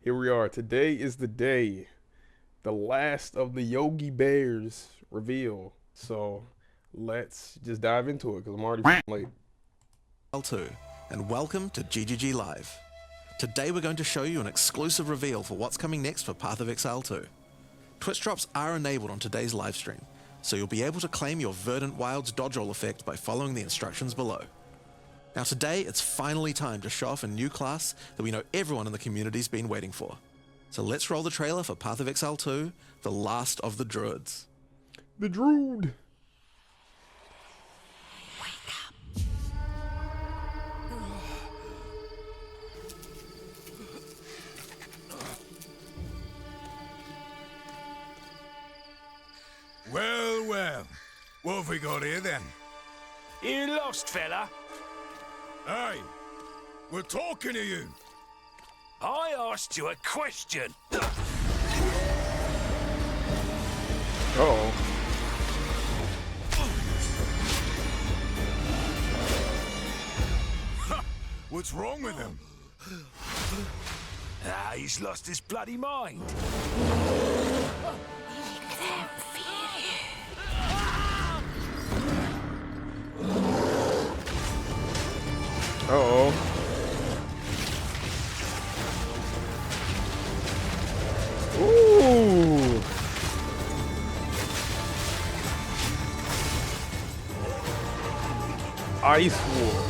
Here we are. Today is the day. The last of the Yogi Bears reveal. So let's just dive into it because I'm already late. L2, and welcome to GGG Live. Today we're going to show you an exclusive reveal for what's coming next for Path of Exile 2. Twitch drops are enabled on today's livestream, so you'll be able to claim your Verdant Wilds dodge roll effect by following the instructions below. Now today, it's finally time to show off a new class that we know everyone in the community's been waiting for. So let's roll the trailer for Path of Exile 2, The Last of the Druids. The Druid. Well, well. What have we got here then? You lost, fella? Hey, we're talking to you. I asked you a question. Uh-oh. What's wrong with him? He's lost his bloody mind. Uh-oh. Ooh. Ice War.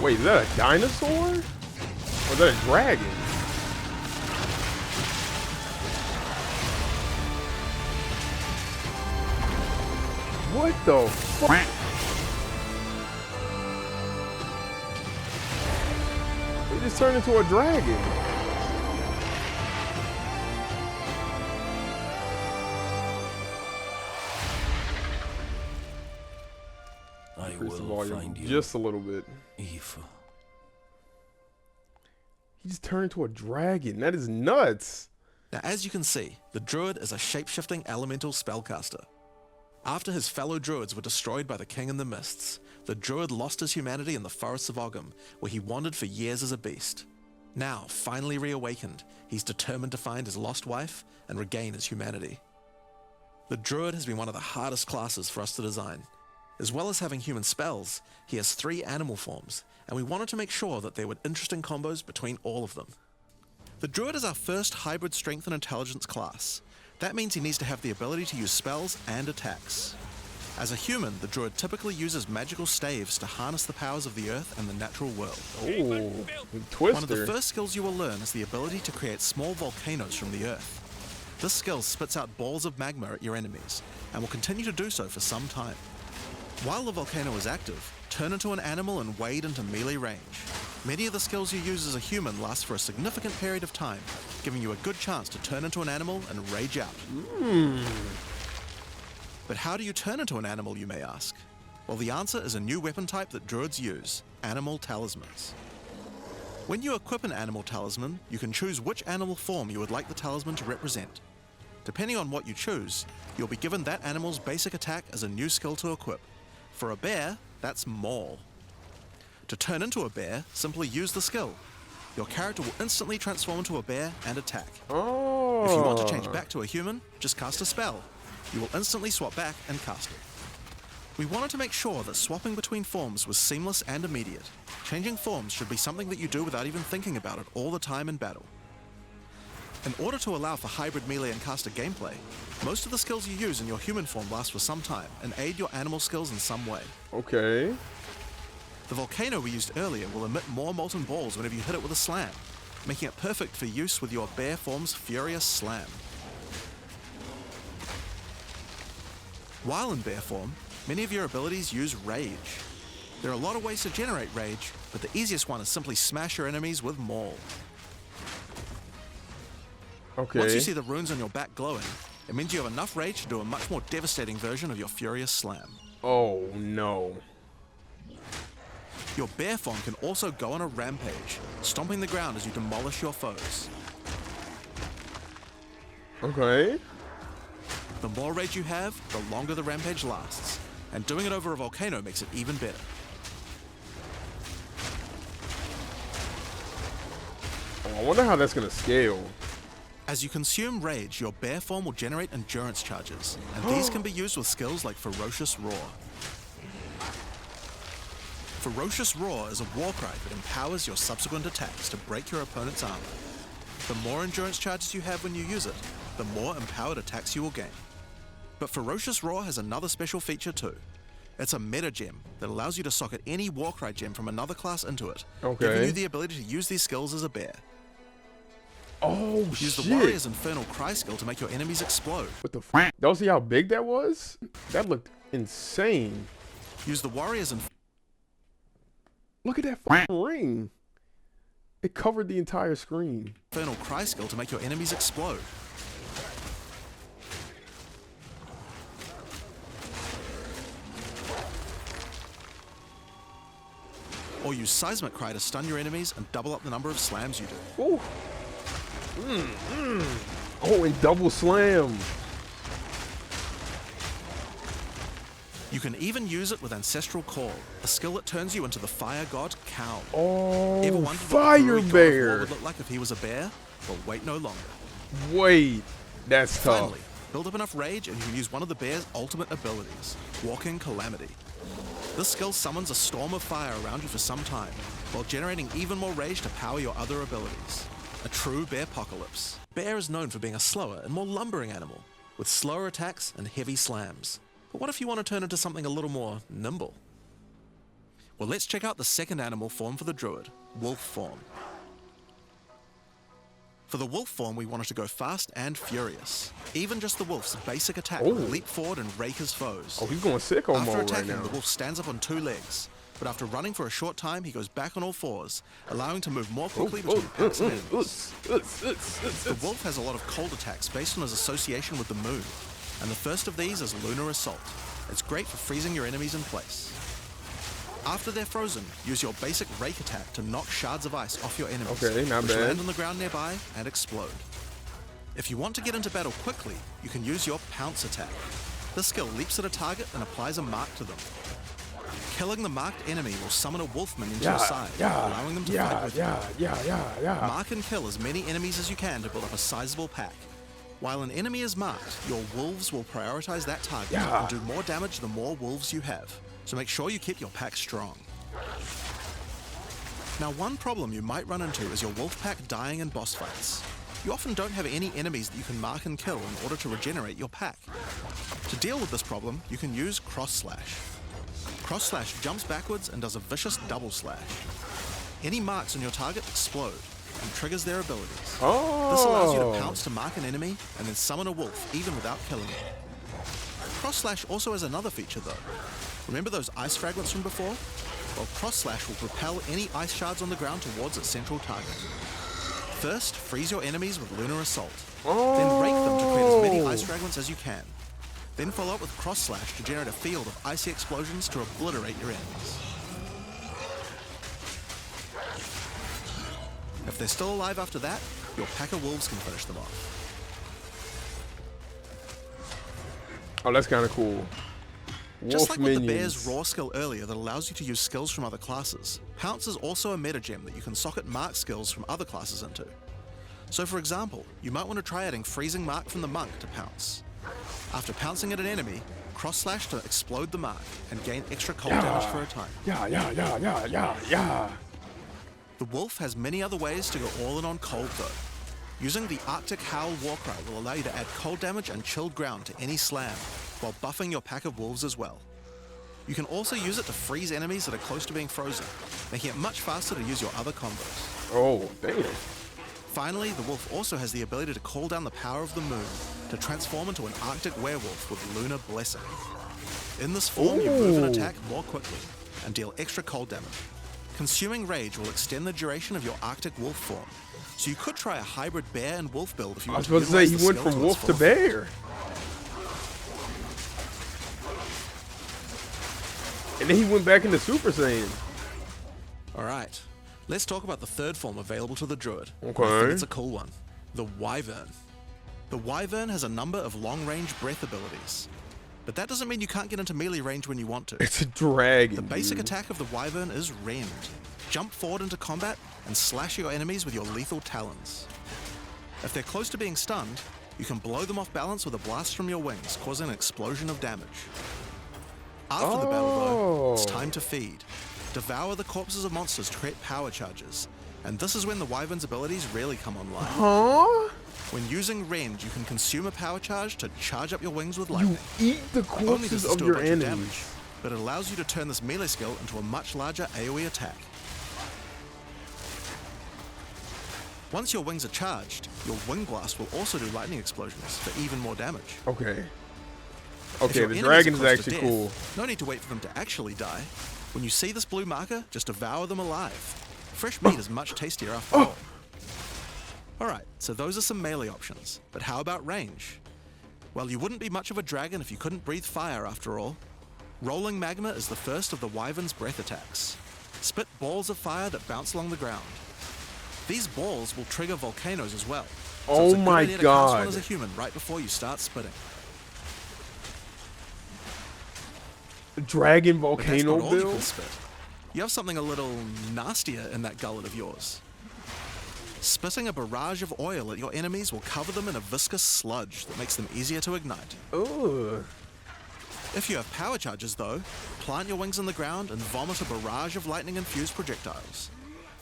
Wait, is that a dinosaur? Or is that a dragon? What the fuck? He just turned into a dragon. I Increase the will volume find you. just a little bit. Evil. He just turned into a dragon. That is nuts. Now as you can see, the Druid is a shape-shifting elemental spellcaster. After his fellow Druids were destroyed by the King in the Mists, the Druid lost his humanity in the forests of Ogham, where he wandered for years as a beast. Now, finally reawakened, he's determined to find his lost wife and regain his humanity. The Druid has been one of the hardest classes for us to design. As well as having human spells, he has 3 animal forms, and we wanted to make sure that there were interesting combos between all of them. The Druid is our first hybrid strength and intelligence class. That means he needs to have the ability to use spells and attacks. As a human, the Druid typically uses magical staves to harness the powers of the earth and the natural world. Ooh, One of the Twister. first skills you will learn is the ability to create small volcanoes from the earth. This skill spits out balls of magma at your enemies, and will continue to do so for some time. While the volcano is active, turn into an animal and wade into melee range. Many of the skills you use as a human last for a significant period of time, giving you a good chance to turn into an animal and rage out. But how do you turn into an animal, you may ask? Well, the answer is a new weapon type that Druids use, animal talismans. When you equip an animal talisman, you can choose which animal form you would like the talisman to represent. Depending on what you choose, you'll be given that animal's basic attack as a new skill to equip. For a bear, that's Maul. To turn into a bear, simply use the skill. Your character will instantly transform into a bear and attack. Oh. If you want to change back to a human, just cast a spell. You will instantly swap back and cast it. We wanted to make sure that swapping between forms was seamless and immediate. Changing forms should be something that you do without even thinking about it all the time in battle. In order to allow for hybrid melee and caster gameplay, most of the skills you use in your human form last for some time and aid your animal skills in some way. Okay. The volcano we used earlier will emit more molten balls whenever you hit it with a slam, making it perfect for use with your bear form's furious slam. While in bear form, many of your abilities use rage. There are a lot of ways to generate rage, but the easiest one is simply smash your enemies with Maul. Okay. Once you see the runes on your back glowing, it means you have enough rage to do a much more devastating version of your furious slam. Oh no. Your bear form can also go on a rampage, stomping the ground as you demolish your foes. Okay. The more rage you have, the longer the rampage lasts, and doing it over a volcano makes it even better. Oh, I wonder how that's gonna scale. As you consume rage, your bear form will generate endurance charges, and these can be used with skills like Ferocious Roar. Ferocious Roar is a war cry that empowers your subsequent attacks to break your opponent's armor. The more endurance charges you have when you use it, the more empowered attacks you will gain. But Ferocious Roar has another special feature too. It's a meta gem that allows you to socket any Warcry gem from another class into it, giving you the ability to use these skills as a bear. Oh, Use shit. the Warrior's Infernal Cry skill to make your enemies explode. What the f? Y'all see how big that was? That looked insane. Use the Warrior's Look at that f***ing ring. It covered the entire screen. Infernal Cry skill to make your enemies explode. Or use Seismic Cry to stun your enemies and double up the number of slams you do. Ooh. Oh, and double slam. You can even use it with Ancestral Call, a skill that turns you into the fire god Cow. Oh, Ever wondered fire what the Druid god bear. War would look like if he was a bear? Well, wait no longer. Wait, that's tough. Finally, build up enough rage and you can use one of the bear's ultimate abilities, Walking Calamity. This skill summons a storm of fire around you for some time, while generating even more rage to power your other abilities. A true bear-pocalypse. Bear is known for being a slower and more lumbering animal, with slower attacks and heavy slams. But what if you want to turn into something a little more nimble? Well, let's check out the second animal form for the Druid, Wolf form. For the wolf form, we wanted to go fast and furious. Even just the wolf's basic attack will leap forward and rake his foes. Oh, he's going sicko After mode right attacking, now. the wolf stands up on two legs, but after running for a short time, he goes back on all fours, allowing to move more quickly between packs of enemies. The wolf has a lot of cold attacks based on his association with the moon, and the first of these is Lunar Assault. It's great for freezing your enemies in place. After they're frozen, use your basic rake attack to knock shards of ice off your enemies, Okay, not which bad. land on the ground nearby and explode. If you want to get into battle quickly, you can use your pounce attack. This skill leaps at a target and applies a mark to them. Killing the marked enemy will summon a wolfman into your side, allowing them to fight with you. Mark and kill as many enemies as you can to build up a sizable pack. While an enemy is marked, your wolves will prioritize that target and do more damage the more wolves you have. So make sure you keep your pack strong. Now, one problem you might run into is your wolf pack dying in boss fights. You often don't have any enemies that you can mark and kill in order to regenerate your pack. To deal with this problem, you can use Cross Slash. Cross Slash jumps backwards and does a vicious double slash. Any marks on your target explode and triggers their abilities. This allows you to pounce to mark an enemy and then summon a wolf even without killing it. Cross Slash also has another feature though. Remember those ice fragments from before? Well, Cross Slash will propel any ice shards on the ground towards its central target. First, freeze your enemies with Lunar Assault. Then rake them to create as many ice fragments as you can. Then follow up with Cross Slash to generate a field of icy explosions to obliterate your enemies. If they're still alive after that, your pack of wolves can finish them off. Oh, that's kind of cool. Just like with the minions. bear's raw skill earlier that allows you to use skills from other classes, Pounce is also a meta gem that you can socket mark skills from other classes into. So for example, you might want to try adding Freezing Mark from the Monk to Pounce. After pouncing at an enemy, Cross Slash to explode the mark and gain extra cold damage for a time. The wolf has many other ways to go all in on cold though. Using the Arctic Howl Warcry will allow you to add cold damage and chilled ground to any slam, while buffing your pack of wolves as well. You can also use it to freeze enemies that are close to being frozen, making it much faster to use your other combos. Oh, damn. Finally, the wolf also has the ability to call down the power of the moon to transform into an Arctic werewolf with Lunar Blessing. In this form, you move and attack more quickly and deal extra cold damage. Consuming Rage will extend the duration of your Arctic wolf form, so you could try a hybrid bear and wolf build if you I was want to supposed to say utilize he the went skill from to its wolf to full bear. And then he went back into Super Saiyan. Alright, let's talk about the third form available to the Druid. Okay. I think it's a cool one. The Wyvern. The Wyvern has a number of long-range breath abilities, but that doesn't mean you can't get into melee range when you want to. It's a dragon. The basic dude. attack of the Wyvern is Rend. Jump forward into combat and slash your enemies with your lethal talons. If they're close to being stunned, you can blow them off balance with a blast from your wings, causing an explosion of damage. After the battle though, it's time to feed. Devour the corpses of monsters to create power charges, and this is when the Wyvern's abilities really come online. Huh? When using Rend, you can consume a power charge to charge up your wings with lightning. You eat the Only does corpses this of do a your bunch of damage, enemies. but it allows you to turn this melee skill into a much larger AoE attack. Once your wings are charged, your wing blast will also do lightning explosions for even more damage. Okay. If Okay, your the enemies dragon are is close to actually death, cool. No need to wait for them to actually die. When you see this blue marker, just devour them alive. Fresh meat is much tastier after all. Alright, so those are some melee options, but how about range? Well, you wouldn't be much of a dragon if you couldn't breathe fire after all. Rolling magma is the first of the Wyvern's breath attacks. Spit balls of fire that bounce along the ground. These balls will trigger volcanoes as well. So Oh it's a good my idea to cast one God. as a human right before you start spitting. Dragon But that's volcano not all you build? can spit. You have something a little nastier in that gullet of yours. Spitting a barrage of oil at your enemies will cover them in a viscous sludge that makes them easier to ignite. Ugh. If you have power charges though, plant your wings in the ground and vomit a barrage of lightning-infused projectiles.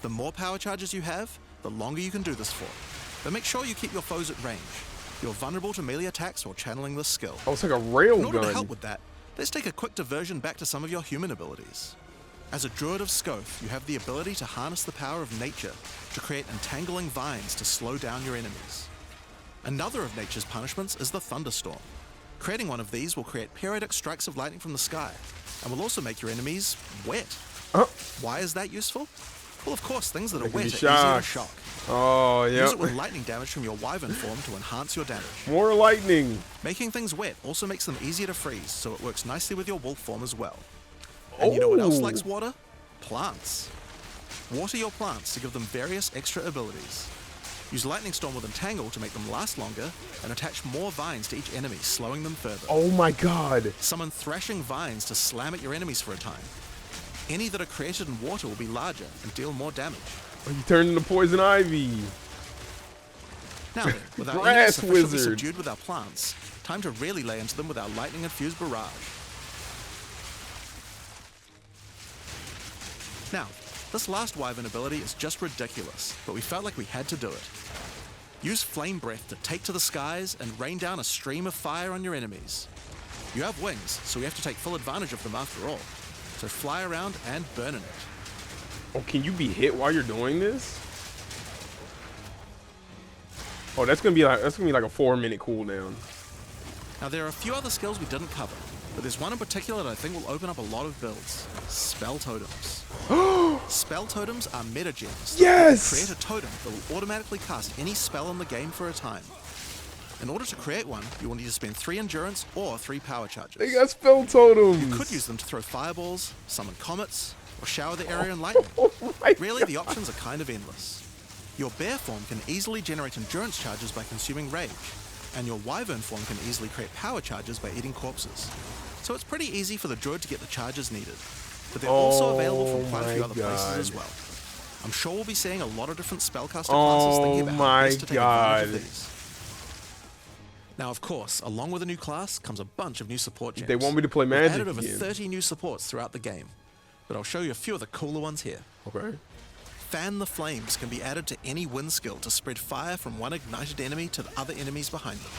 The more power charges you have, the longer you can do this for. But make sure you keep your foes at range. You're vulnerable to melee attacks while channeling this skill. Oh, it's like a rail In order to gun. help with that, let's take a quick diversion back to some of your human abilities. As a Druid of Scoth, you have the ability to harness the power of nature to create entangling vines to slow down your enemies. Another of nature's punishments is the thunderstorm. Creating one of these will create periodic strikes of lightning from the sky, and will also make your enemies wet. Why is that useful? Well, of course, things that are They can wet are be easier to shocked. shock. Oh, Use yeah. it with lightning damage from your Wyvern form to enhance your damage. More lightning. Making things wet also makes them easier to freeze, so it works nicely with your wolf form as well. And you know what else Oh. likes water? Plants. Water your plants to give them various extra abilities. Use Lightning Storm with Entangle to make them last longer, and attach more vines to each enemy, slowing them further. Oh my god. Summon Thrashing Vines to slam at your enemies for a time. Any that are created in water will be larger and deal more damage. Oh, you turned into poison ivy. Now then, with our Grass enemies sufficiently wizard. subdued with our plants, time to really lay into them with our lightning-infused barrage. Now, this last Wyvern ability is just ridiculous, but we felt like we had to do it. Use Flame Breath to take to the skies and rain down a stream of fire on your enemies. You have wings, so we have to take full advantage of them after all. So fly around and burn in it. Oh, can you be hit while you're doing this? Oh, that's gonna be like a 4-minute cooldown. Now there are a few other skills we didn't cover, but there's one in particular that I think will open up a lot of builds. Spell Totems. Spell Totems are meta gems. Yes! Create a totem that will automatically cast any spell in the game for a time. In order to create one, you will need to spend 3 endurance or 3 power charges. They got spell totems. You could use them to throw fireballs, summon comets, or shower the area in lightning. Oh my Really, god. the options are kind of endless. Your bear form can easily generate endurance charges by consuming rage, and your wyvern form can easily create power charges by eating corpses. So it's pretty easy for the druid to get the charges needed, but they're also available from quite a few my other places as God. well. I'm sure we'll be seeing a lot of different spellcaster classes thinking about how my best to take advantage of God. these. Now, of course, along with a new class comes a bunch of new support gems. They want me to play We've Magic added over again. 30 new supports throughout the game, but I'll show you a few of the cooler ones here. Okay. Fan the Flames can be added to any wind skill to spread fire from one ignited enemy to the other enemies behind them.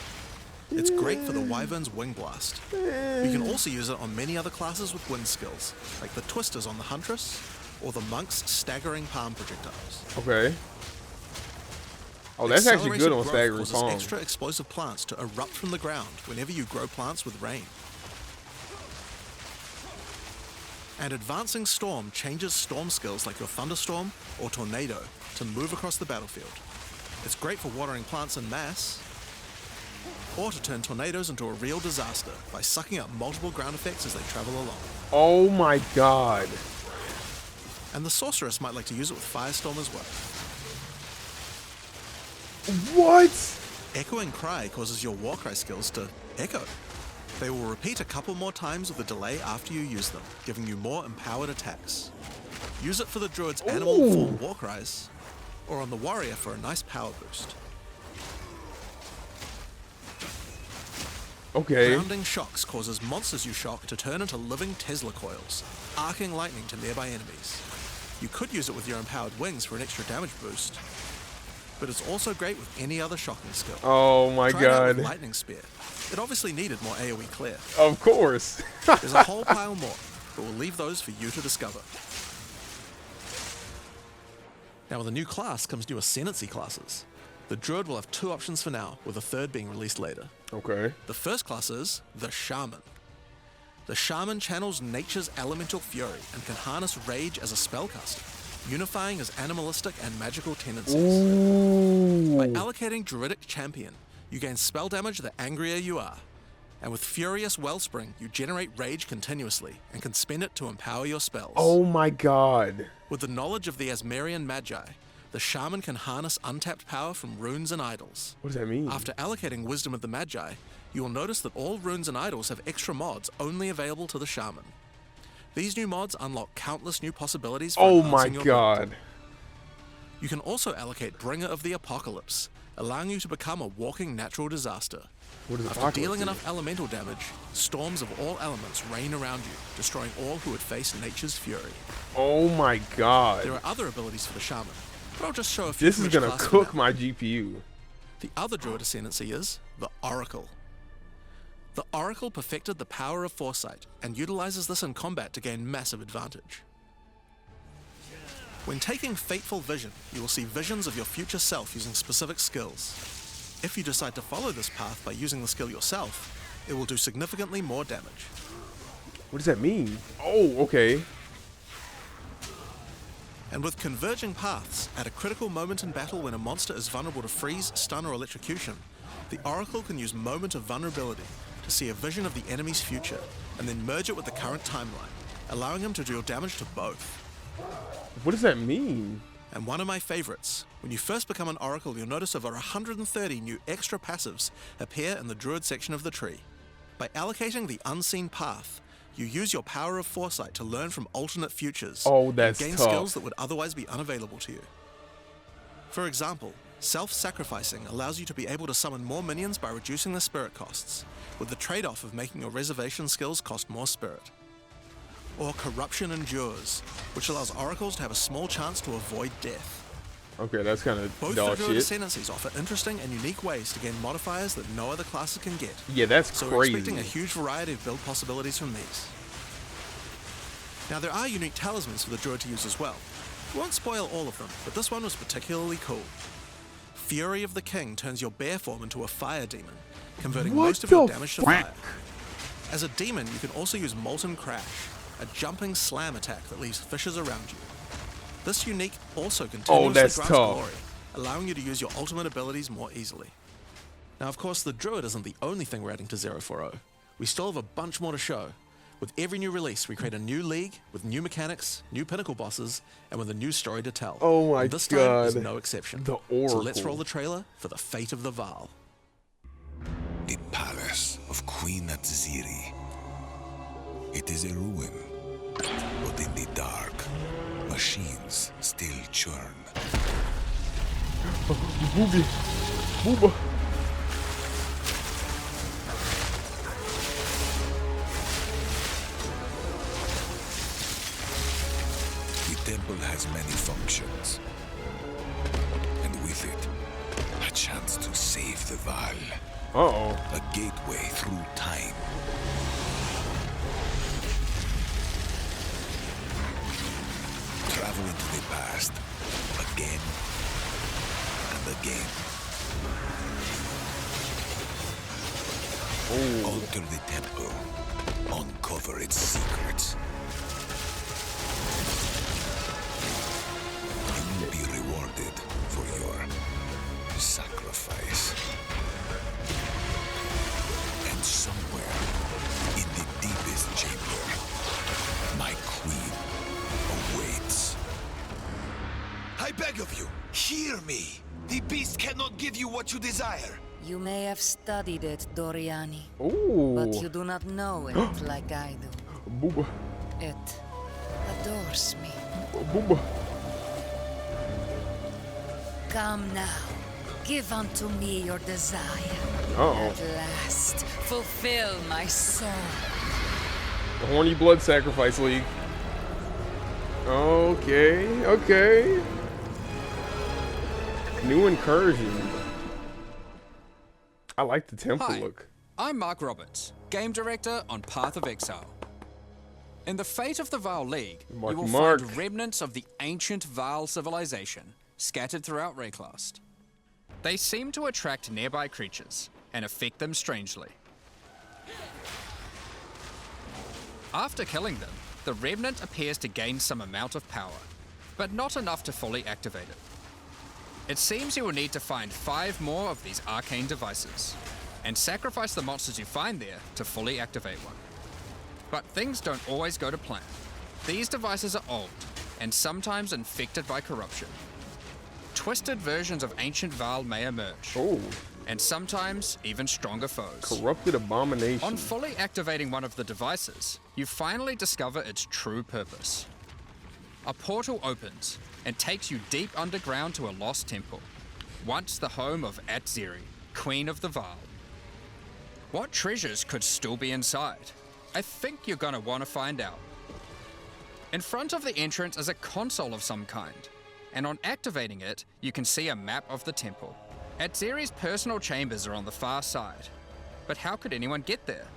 It's great for the Wyvern's Wing Blast. You can also use it on many other classes with wind skills, like the Twisters on the Huntress, or the Monk's Staggering Palm Projectiles. Okay. Oh, that's actually Accelerated good on growth staggering causes palm. extra explosive plants to erupt from the ground whenever you grow plants with rain. And Advancing Storm changes storm skills like your Thunderstorm or Tornado to move across the battlefield. It's great for watering plants en masse, or to turn tornadoes into a real disaster by sucking up multiple ground effects as they travel along. Oh my god. And the Sorceress might like to use it with Firestorm as well. What? Echoing Cry causes your Warcry skills to echo. They will repeat a couple more times with a delay after you use them, giving you more empowered attacks. Use it for the Druid's animal form Warcries, or on the Warrior for a nice power boost. Okay. Grounding Shocks causes monsters you shock to turn into living Tesla coils, arcing lightning to nearby enemies. You could use it with your empowered wings for an extra damage boost, but it's also great with any other shocking skill. Oh my Try it out with god. Lightning Spear. It obviously needed more AoE clear. Of course. There's a whole pile more, but we'll leave those for you to discover. Now with a new class comes new Ascendancy classes. The Druid will have 2 options for now, with a third being released later. Okay. The first class is the Shaman. The Shaman channels nature's elemental fury and can harness rage as a spellcaster, unifying his animalistic and magical tendencies. Ooh. By allocating Druidic Champion, you gain spell damage the angrier you are. And with Furious Wellspring, you generate rage continuously and can spend it to empower your spells. Oh my god. With the knowledge of the Asmerian Magi, the Shaman can harness untapped power from runes and idols. What does that mean? After allocating Wisdom of the Magi, you will notice that all runes and idols have extra mods only available to the Shaman. These new mods unlock countless new possibilities for Oh my enhancing your build. god. You can also allocate Bringer of the Apocalypse, allowing you to become a walking natural disaster. What is After Apocalypse dealing do? enough elemental damage, storms of all elements rain around you, destroying all who would face nature's fury. Oh my god. There are other abilities for the Shaman, but I'll just show a few This from is each gonna class for cook now. my GPU. The other Druid Ascendancy is the Oracle. The Oracle perfected the power of foresight and utilizes this in combat to gain massive advantage. When taking Fateful Vision, you will see visions of your future self using specific skills. If you decide to follow this path by using the skill yourself, it will do significantly more damage. What does that mean? Oh, okay. And with Converging Paths, at a critical moment in battle when a monster is vulnerable to freeze, stun, or electrocution, the Oracle can use Moment of Vulnerability to see a vision of the enemy's future, and then merge it with the current timeline, allowing him to deal damage to both. What does that mean? And one of my favorites, when you first become an Oracle, you'll notice over 130 new extra passives appear in the Druid section of the tree. By allocating the Unseen Path, you use your power of foresight to learn from alternate futures Oh, that's and gain tough. skills that would otherwise be unavailable to you. For example, self-sacrificing allows you to be able to summon more minions by reducing the spirit costs, with the trade-off of making your reservation skills cost more spirit. Or Corruption Endures, which allows oracles to have a small chance to avoid death. Okay, that's kind of Both the dog Druid shit. Ascendancies offer interesting and unique ways to gain modifiers that no other classes can get. Yeah, that's So we're crazy. expecting a huge variety of build possibilities from these. Now there are unique talismans for the Druid to use as well. We won't spoil all of them, but this one was particularly cool. Fury of the King turns your bear form into a fire demon, converting What most of your the damage to fuck? fire. As a demon, you can also use Molten Crash, a jumping slam attack that leaves fissures around you. This unique also continuously that's grants tough. glory, allowing you to use your ultimate abilities more easily. Now, of course, the Druid isn't the only thing we're adding to 040. We still have a bunch more to show. With every new release, we create a new league with new mechanics, new pinnacle bosses, and with a new story to tell. Oh my And this time is God. no exception. The So let's Oracle. roll the trailer for the fate of the Vaal. The palace of Queen Atziri. It is a ruin, but in the dark, machines still churn. Booby. Booba. The temple has many functions, and with it, a chance to save the Vaal. Uh-oh. A gateway through time. Travel into the past, again and again. Alter the temple, uncover its secrets. You will be rewarded for your sacrifice. And somewhere in the deepest chamber, my queen awaits. I beg of you, hear me. The beast can cannot give you what you desire. You may have studied it, Doriani, Ooh. but you do not know it like I do. Booba. It adores me. Booba. Come now, give unto me your desire. Uh-oh. At last, fulfill my soul. The Horny Blood Sacrifice League. Okay, okay. New incursion. I like the temple Hi, look. I'm Mark Roberts, Game Director on Path of Exile. In the Fate of the Vaal League, Marky you will Mark. find remnants of the ancient Vaal civilization scattered throughout Rayclast. They seem to attract nearby creatures and affect them strangely. After killing them, the remnant appears to gain some amount of power, but not enough to fully activate it. It seems you will need to find 5 more of these arcane devices, and sacrifice the monsters you find there to fully activate one. But things don't always go to plan. These devices are old, and sometimes infected by corruption. Twisted versions of ancient Vaal may emerge, Oh, and sometimes even stronger foes. corrupted abomination. On fully activating one of the devices, you finally discover its true purpose. A portal opens and takes you deep underground to a lost temple, once the home of Atziri, Queen of the Vaal. What treasures could still be inside? I think you're gonna want to find out. In front of the entrance is a console of some kind, and on activating it, you can see a map of the temple. Atziri's personal chambers are on the far side, but how could anyone get there?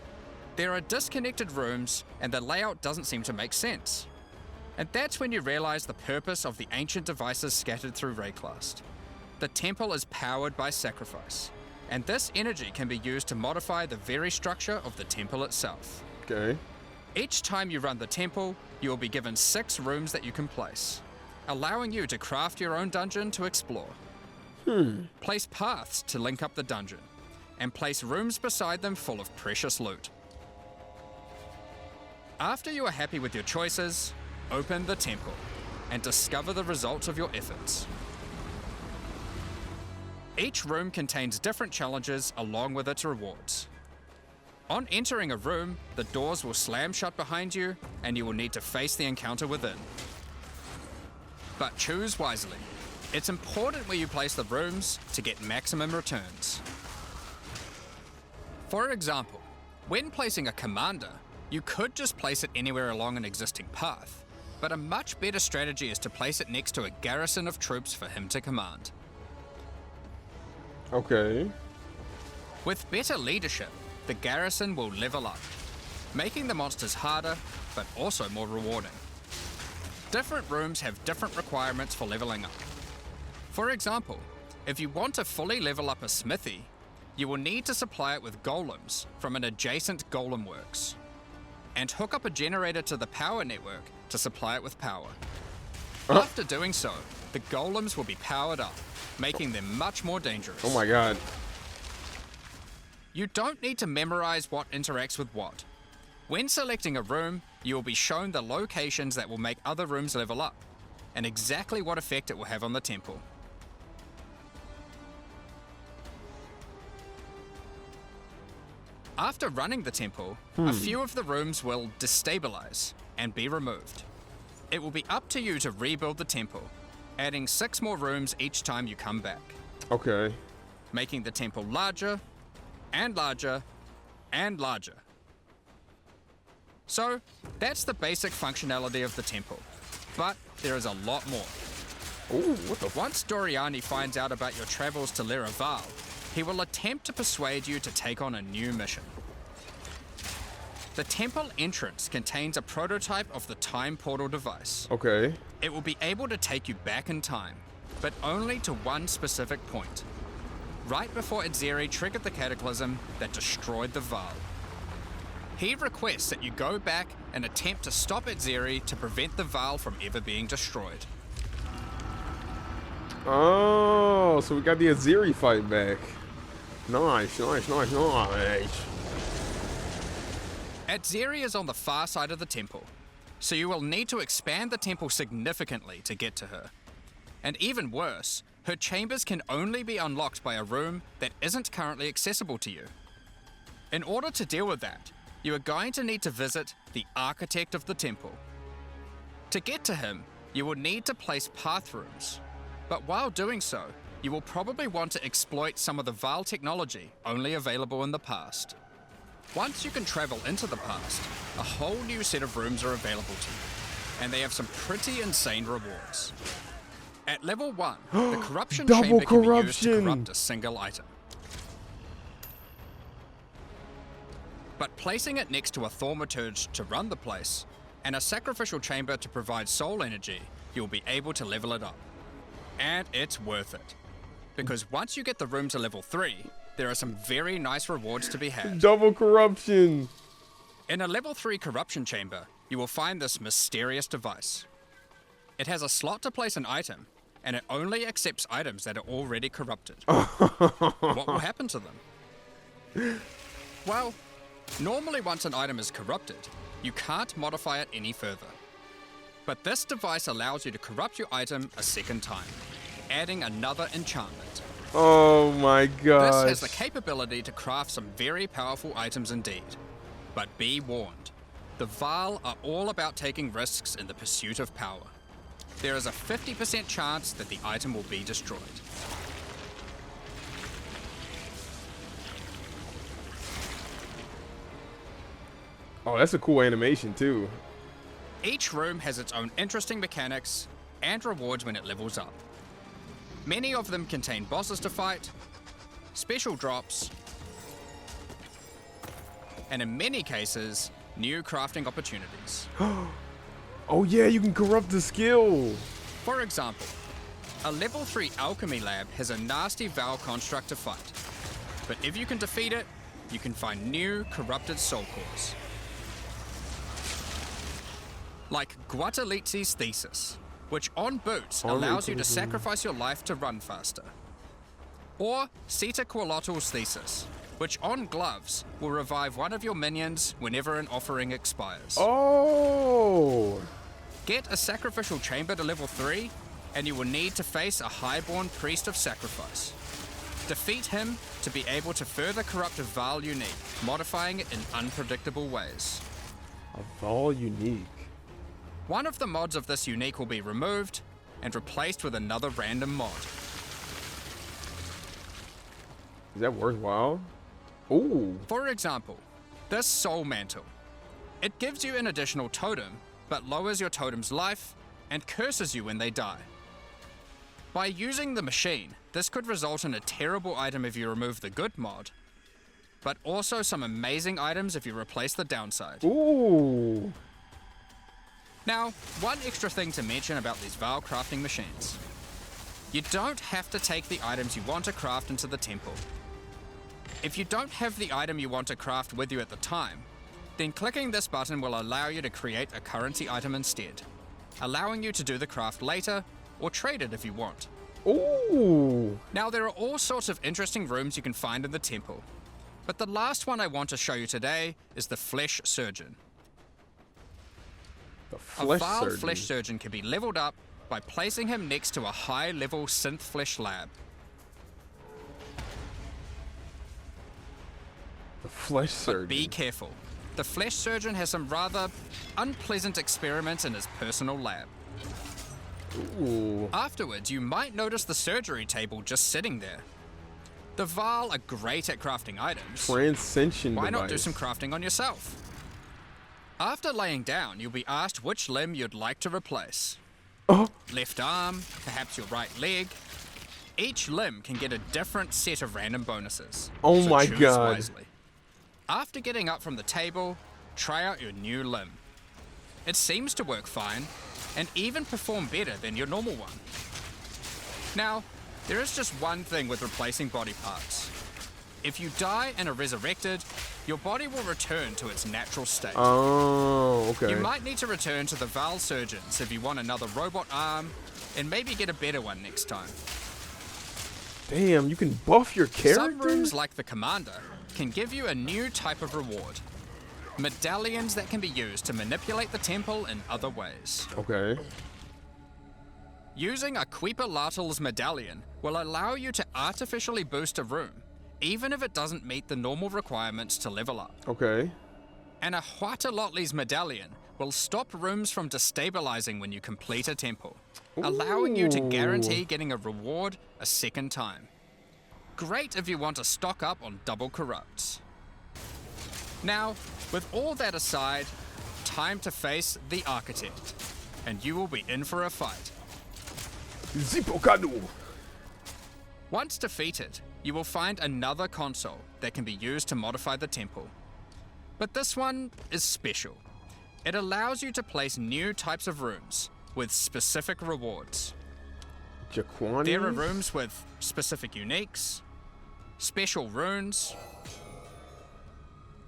There are disconnected rooms, and the layout doesn't seem to make sense. And that's when you realize the purpose of the ancient devices scattered through Rayclast. The temple is powered by sacrifice, and this energy can be used to modify the very structure of the temple itself. Okay. Each time you run the temple, you will be given 6 rooms that you can place, allowing you to craft your own dungeon to explore. Place paths to link up the dungeon, and place rooms beside them full of precious loot. After you are happy with your choices, open the temple and discover the results of your efforts. Each room contains different challenges along with its rewards. On entering a room, the doors will slam shut behind you and you will need to face the encounter within. But choose wisely. It's important where you place the rooms to get maximum returns. For example, when placing a commander, you could just place it anywhere along an existing path, but a much better strategy is to place it next to a garrison of troops for him to command. Okay. With better leadership, the garrison will level up, making the monsters harder, but also more rewarding. Different rooms have different requirements for leveling up. For example, if you want to fully level up a smithy, you will need to supply it with golems from an adjacent golem works, and hook up a generator to the power network to supply it with power. After doing so, the golems will be powered up, making them much more dangerous. Oh my god. You don't need to memorize what interacts with what. When selecting a room, you will be shown the locations that will make other rooms level up, and exactly what effect it will have on the temple. After running the temple, a few of the rooms will destabilize and be removed. It will be up to you to rebuild the temple, adding 6 more rooms each time you come back, Okay. making the temple larger and larger and larger. So, that's the basic functionality of the temple, but there is a lot more. Ooh, what the Once Doriani finds out about your travels to Lera Vaal, he will attempt to persuade you to take on a new mission. The temple entrance contains a prototype of the time portal device. Okay. It will be able to take you back in time, but only to one specific point, right before Atziri triggered the cataclysm that destroyed the Vaal. He requests that you go back and attempt to stop Atziri to prevent the Vaal from ever being destroyed. Oh, so we got the Atziri fight back. Nice, nice, nice, nice. Atziri is on the far side of the temple, so you will need to expand the temple significantly to get to her. And even worse, her chambers can only be unlocked by a room that isn't currently accessible to you. In order to deal with that, you are going to need to visit the architect of the temple. To get to him, you will need to place path rooms, but while doing so, you will probably want to exploit some of the Vaal technology only available in the past. Once you can travel into the past, a whole new set of rooms are available to you, and they have some pretty insane rewards. At level 1, the corruption Double chamber can be used to corruption. corrupt a single item. But placing it next to a thaumaturge to run the place, and a sacrificial chamber to provide soul energy, you'll be able to level it up. And it's worth it. Because once you get the room to level 3, there are some very nice rewards to be had. Double corruption. In a level 3 corruption chamber, you will find this mysterious device. It has a slot to place an item, and it only accepts items that are already corrupted. What will happen to them? Well, normally once an item is corrupted, you can't modify it any further. But this device allows you to corrupt your item a second time, adding another enchantment. Oh my gosh. This has the capability to craft some very powerful items indeed. But be warned, the Vaal are all about taking risks in the pursuit of power. There is a 50% chance that the item will be destroyed. Oh, that's a cool animation too. Each room has its own interesting mechanics and rewards when it levels up. Many of them contain bosses to fight, special drops, and in many cases, new crafting opportunities. Oh yeah, you can corrupt the skill. For example, a level 3 alchemy lab has a nasty Vaal construct to fight, but if you can defeat it, you can find new corrupted soul cores. Like Guatalitzi's Thesis, which on boots allows you to sacrifice your life to run faster. Or Sita Qualotl's Thesis, which on gloves will revive one of your minions whenever an offering expires. Oh. Get a sacrificial chamber to level 3, and you will need to face a highborn priest of sacrifice. Defeat him to be able to further corrupt a Vaal unique, modifying it in unpredictable ways. A Vaal unique. One of the mods of this unique will be removed and replaced with another random mod. Is that worthwhile? Ooh. For example, this Soul Mantle. It gives you an additional totem, but lowers your totem's life and curses you when they die. By using the machine, this could result in a terrible item if you remove the good mod, but also some amazing items if you replace the downside. Ooh. Now, one extra thing to mention about these Vaal crafting machines. You don't have to take the items you want to craft into the temple. If you don't have the item you want to craft with you at the time, then clicking this button will allow you to create a currency item instead, allowing you to do the craft later or trade it if you want. Ooh. Now, there are all sorts of interesting rooms you can find in the temple, but the last one I want to show you today is the Flesh Surgeon. The A flesh Vaal surgeon. Flesh Surgeon can be leveled up by placing him next to a high-level synth flesh lab. The flesh But surgeon. be careful. The Flesh Surgeon has some rather unpleasant experiments in his personal lab. Ooh. Afterwards, you might notice the surgery table just sitting there. The Vaal are great at crafting items. Transcension Why not do device. some crafting on yourself? After laying down, you'll be asked which limb you'd like to replace. Oh. Left arm, perhaps your right leg. Each limb can get a different set of random bonuses. Oh so my choose God. wisely. After getting up from the table, try out your new limb. It seems to work fine, and even perform better than your normal one. Now, there is just one thing with replacing body parts. If you die and are resurrected, your body will return to its natural state. Oh, okay. You might need to return to the Vaal Surgeons if you want another robot arm, and maybe get a better one next time. Damn, you can buff your character? Some rooms, like the Commander, can give you a new type of reward. Medallions that can be used to manipulate the temple in other ways. Okay. Using a Queeperlatal's medallion will allow you to artificially boost a room, even if it doesn't meet the normal requirements to level up. Okay. And a Huatalotli's medallion will stop rooms from destabilizing when you complete a temple, allowing you to guarantee getting a reward a second time. Great if you want to stock up on double corrupts. Now, with all that aside, time to face the Architect, and you will be in for a fight. Zipokadu. Once defeated, you will find another console that can be used to modify the temple. But this one is special. It allows you to place new types of rooms with specific rewards. Jaquani? There are rooms with specific uniques, special runes,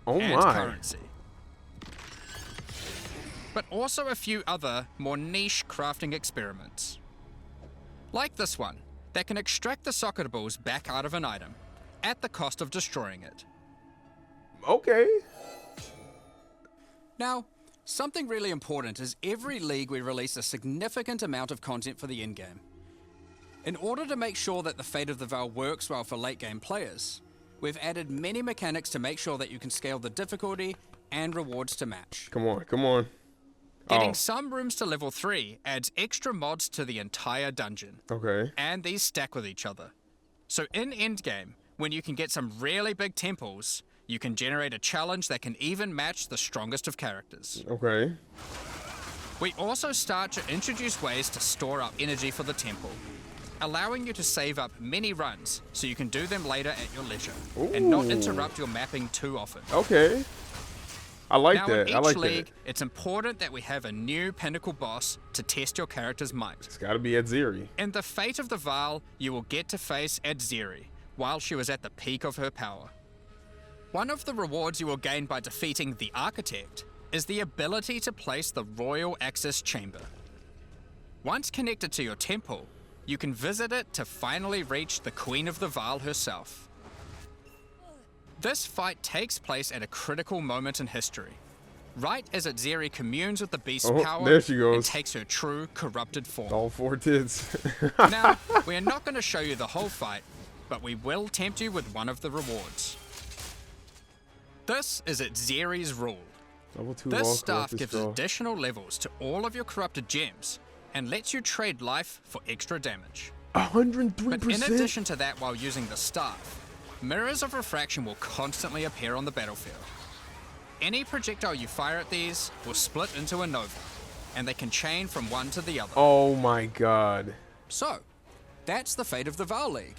and currency. But also a few other, more niche crafting experiments. Like this one, that can extract the soccer balls back out of an item, at the cost of destroying it. Okay. Now, something really important is every league we release a significant amount of content for the in-game. In order to make sure that the Fate of the Veil works well for late-game players, we've added many mechanics to make sure that you can scale the difficulty and rewards to match. Come on, come on. Getting some rooms to level 3 adds extra mods to the entire dungeon. Okay. And these stack with each other. So in endgame, when you can get some really big temples, you can generate a challenge that can even match the strongest of characters. Okay. We also start to introduce ways to store up energy for the temple, allowing you to save up many runs so you can do them later at your leisure and not interrupt your mapping too often. Okay. I like now, that. in I each like league, that. it's important that we have a new pinnacle boss to test your character's might. It's got to be Adziri. In the Fate of the Veil, you will get to face Adziri while she was at the peak of her power. One of the rewards you will gain by defeating the Architect is the ability to place the Royal Access Chamber. Once connected to your temple, you can visit it to finally reach the Queen of the Veil herself. This fight takes place at a critical moment in history, right as Adziri communes with the beast's power there she goes. and takes her true corrupted form. All 4 tits. Now, we are not going to show you the whole fight, but we will tempt you with one of the rewards. This is Adziri's rule. Level 2 This all staff corrupted gives spell. additional levels to all of your corrupted gems and lets you trade life for extra damage. 103%. But in addition to that, while using the staff, mirrors of refraction will constantly appear on the battlefield. Any projectile you fire at these will split into a nova, and they can chain from one to the other. Oh my god. So, that's the Fate of the Veil League.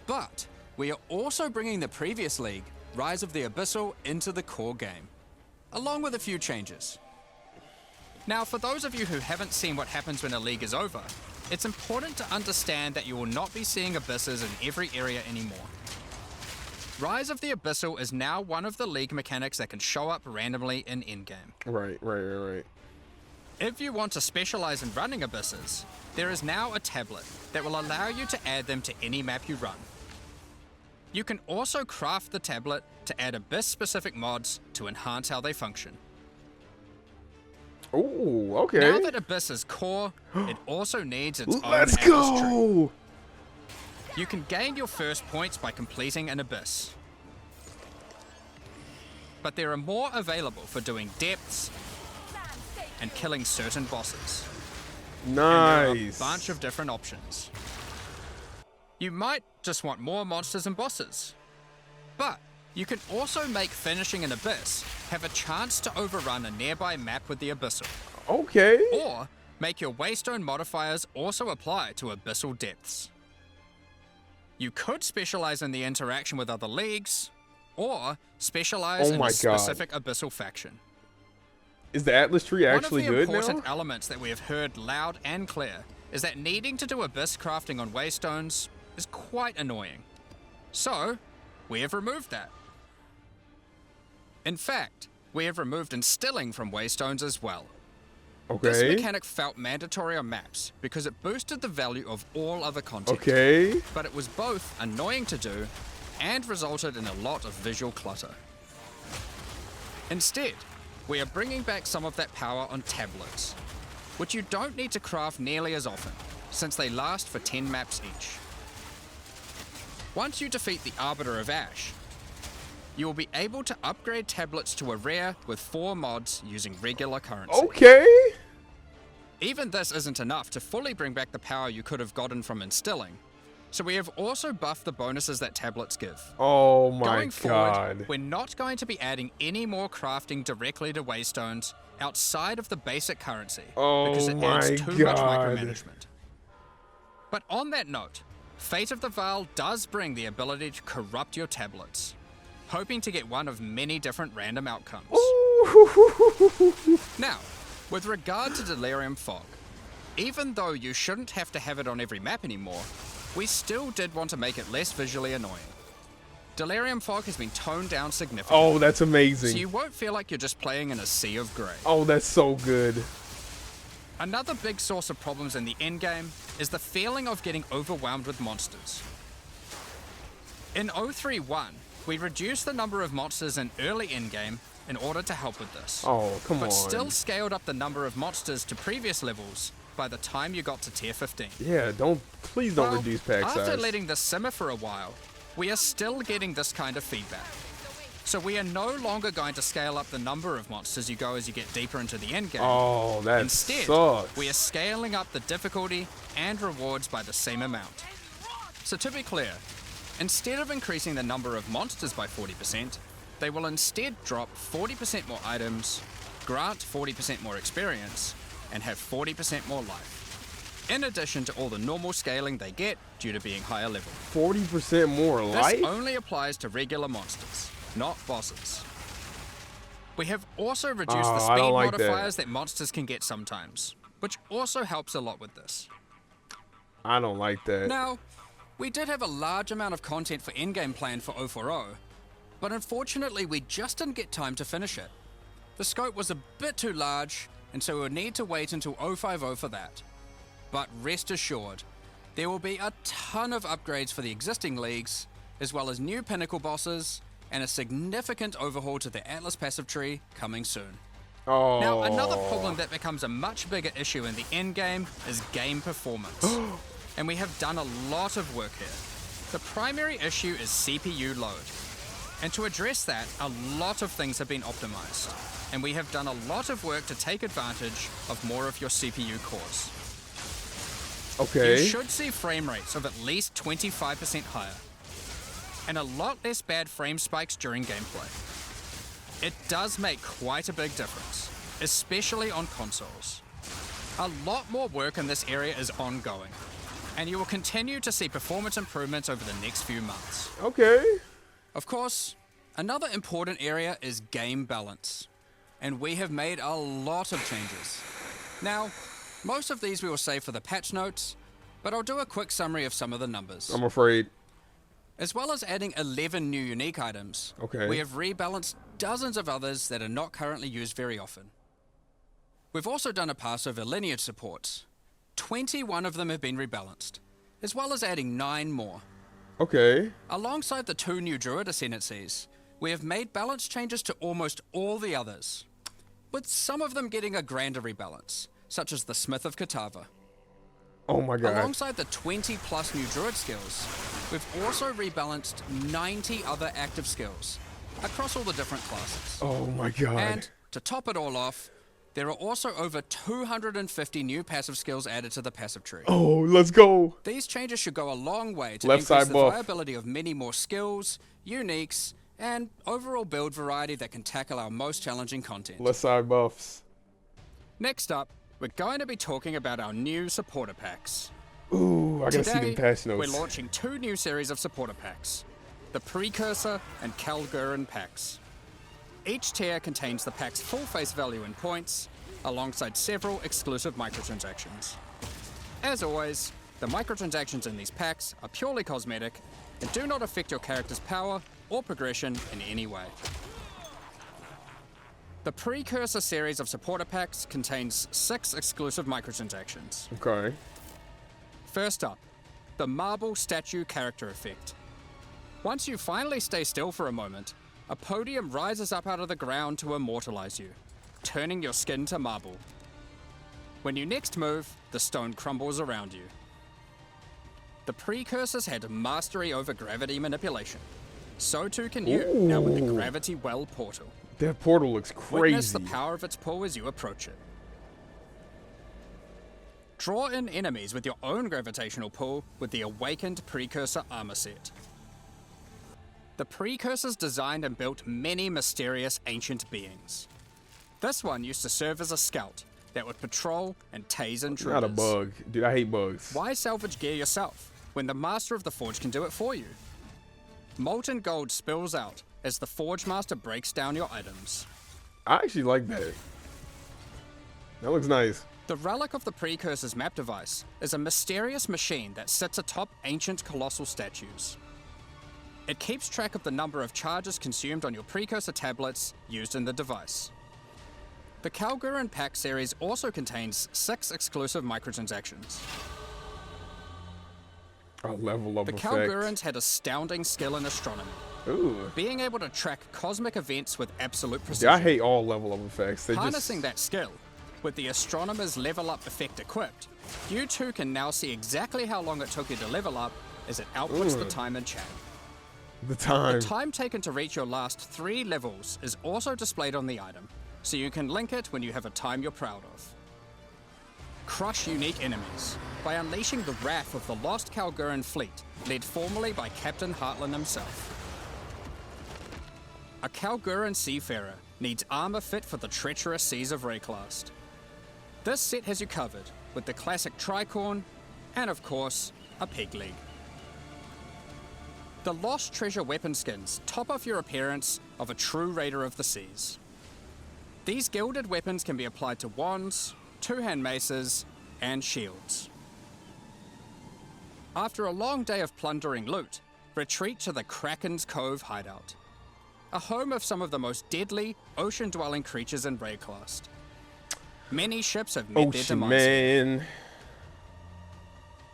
But we are also bringing the previous league, Rise of the Abyssal, into the core game, along with a few changes. Now, for those of you who haven't seen what happens when a league is over, it's important to understand that you will not be seeing abysses in every area anymore. Rise of the Abyssal is now one of the league mechanics that can show up randomly in endgame. Right. If you want to specialize in running abysses, there is now a tablet that will allow you to add them to any map you run. You can also craft the tablet to add abyss-specific mods to enhance how they function. Oh, okay. Now that Abyss is core, it also needs its own Let's Atlas tree. go! You can gain your first points by completing an Abyss. But there are more available for doing depths and killing certain bosses. And there are a Nice. bunch of different options. You might just want more monsters and bosses. But you can also make finishing an Abyss have a chance to overrun a nearby map with the Abyssal. Okay. Or make your Waystone modifiers also apply to Abyssal depths. You could specialize in the interaction with other leagues, or specialize Oh in my a God. specific Abyssal faction. Is the Atlas tree actually One of good the important now? elements that we have heard loud and clear is that needing to do Abyss crafting on Waystones is quite annoying. So, we have removed that. In fact, we have removed instilling from Waystones as well. This Okay. mechanic felt mandatory on maps because it boosted the value of all other content. Okay. But it was both annoying to do and resulted in a lot of visual clutter. Instead, we are bringing back some of that power on tablets, which you don't need to craft nearly as often, since they last for 10 maps each. Once you defeat the Arbiter of Ash, you will be able to upgrade tablets to a rare with 4 mods using regular currency. Okay. Even this isn't enough to fully bring back the power you could have gotten from instilling, so we have also buffed the bonuses that tablets give. Oh my Going forward, god. we're not going to be adding any more crafting directly to Waystones outside of the basic currency, because it adds too much micromanagement. But on that note, Fate of the Veil does bring the ability to corrupt your tablets, hoping to get one of many different random outcomes. Now, with regard to Delirium Fog, even though you shouldn't have to have it on every map anymore, we still did want to make it less visually annoying. Delirium Fog has been toned down significantly. Oh, that's amazing. So you won't feel like you're just playing in a sea of grey. Oh, that's so good. Another big source of problems in the endgame is the feeling of getting overwhelmed with monsters. In 031, we reduced the number of monsters in early endgame in order to help with this. Oh, come on. But still scaled up the number of monsters to previous levels by the time you got to tier 15. Yeah, please don't reduce pack size. After letting this simmer for a while, we are still getting this kind of feedback. So we are no longer going to scale up the number of monsters you go as you get deeper into the endgame. Oh, that Instead, sucks. we are scaling up the difficulty and rewards by the same amount. So to be clear, instead of increasing the number of monsters by 40%, they will instead drop 40% more items, grant 40% more experience, and have 40% more life. In addition to all the normal scaling they get due to being higher level. 40% more life? This only applies to regular monsters, not bosses. We have also reduced the speed modifiers that monsters can get sometimes, which also helps a lot with this. I don't like that. Now, we did have a large amount of content for endgame planned for 040, but unfortunately we just didn't get time to finish it. The scope was a bit too large, and so we would need to wait until 050 for that. But rest assured, there will be a ton of upgrades for the existing leagues, as well as new pinnacle bosses, and a significant overhaul to the Atlas passive tree coming soon. Oh. Now, another problem that becomes a much bigger issue in the endgame is game performance. And we have done a lot of work here. The primary issue is CPU load. And to address that, a lot of things have been optimized. And we have done a lot of work to take advantage of more of your CPU cores. Okay. You should see frame rates of at least 25% higher. And a lot less bad frame spikes during gameplay. It does make quite a big difference, especially on consoles. A lot more work in this area is ongoing, and you will continue to see performance improvements over the next few months. Okay. Of course, another important area is game balance, and we have made a lot of changes. Now, most of these we will save for the patch notes, but I'll do a quick summary of some of the numbers. I'm afraid. As well as adding 11 new unique items, Okay. we have rebalanced dozens of others that are not currently used very often. We've also done a pass over lineage supports. 21 of them have been rebalanced, as well as adding 9 more. Okay. Alongside the 2 new Druid ascendancies, we have made balance changes to almost all the others, with some of them getting a grander rebalance, such as the Smith of Katava. Oh my god. Alongside the 20 plus new Druid skills, we've also rebalanced 90 other active skills across all the different classes. Oh my god. And to top it all off, there are also over 250 new passive skills added to the passive tree. Oh, let's go. These changes should go a long way to Left increase side the buff. viability of many more skills, uniques, and overall build variety that can tackle our most challenging content. Left side buffs. Next up, we're going to be talking about our new supporter packs. Ooh, I gotta see Today, them patch notes. we're launching 2 new series of supporter packs, the Precursor and Kalgurin packs. Each tier contains the pack's full face value in points, alongside several exclusive microtransactions. As always, the microtransactions in these packs are purely cosmetic and do not affect your character's power or progression in any way. The Precursor series of supporter packs contains 6 exclusive microtransactions. Okay. First up, the Marble Statue character effect. Once you finally stay still for a moment, a podium rises up out of the ground to immortalize you, turning your skin to marble. When you next move, the stone crumbles around you, The precursors had mastery over gravity manipulation. So too can you, now with the Ooh. Gravity Well portal. That portal looks Witness crazy. the power of its pull as you approach it. Draw in enemies with your own gravitational pull with the Awakened Precursor armor set. The Precursors designed and built many mysterious ancient beings. This one used to serve as a scout that would patrol and tase intruders. Not a bug. Dude, I hate bugs. Why salvage gear yourself when the Master of the Forge can do it for you? Molten gold spills out as the Forge Master breaks down your items. I actually like that. That looks nice. The Relic of the Precursor's map device is a mysterious machine that sits atop ancient colossal statues. It keeps track of the number of charges consumed on your Precursor tablets used in the device. The Kalguran Pack series also contains 6 exclusive microtransactions. A level of The effect. Kalgurans had astounding skill in astronomy, Ooh. being able to track cosmic events with absolute Yeah, precision. I hate all level of effects. They Harnessing just... that skill, with the Astronomer's level up effect equipped, you too can now see exactly how long it took you to level up as it outputs the time in chat. The time. The time taken to reach your last 3 levels is also displayed on the item, so you can link it when you have a time you're proud of. Crush unique enemies by unleashing the wrath of the lost Kalguran fleet, led formerly by Captain Heartland himself. A Kalguran seafarer needs armor fit for the treacherous seas of Rayclast. This set has you covered with the classic tricorn and, of course, a peg leg. The Lost Treasure weapon skins top off your appearance of a true raider of the seas. These gilded weapons can be applied to wands, two-hand maces, and shields. After a long day of plundering loot, retreat to the Kraken's Cove hideout, a home of some of the most deadly ocean-dwelling creatures in Rayclast. Many ships have met their Ocean demise. man.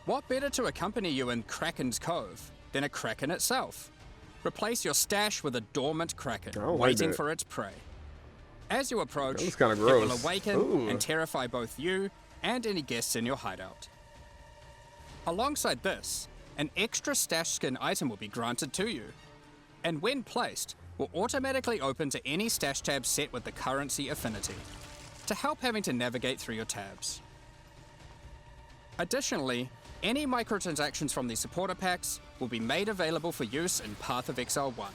What better to accompany you in Kraken's Cove than a kraken itself? Replace your stash with a dormant kraken, I don't like waiting that. for its prey. As you approach, That looks kinda it will gross. awaken Ooh. and terrify both you and any guests in your hideout. Alongside this, an extra stash skin item will be granted to you, and when placed, will automatically open to any stash tab set with the currency affinity, to help having to navigate through your tabs. Additionally, any microtransactions from the supporter packs will be made available for use in Path of Exile 1.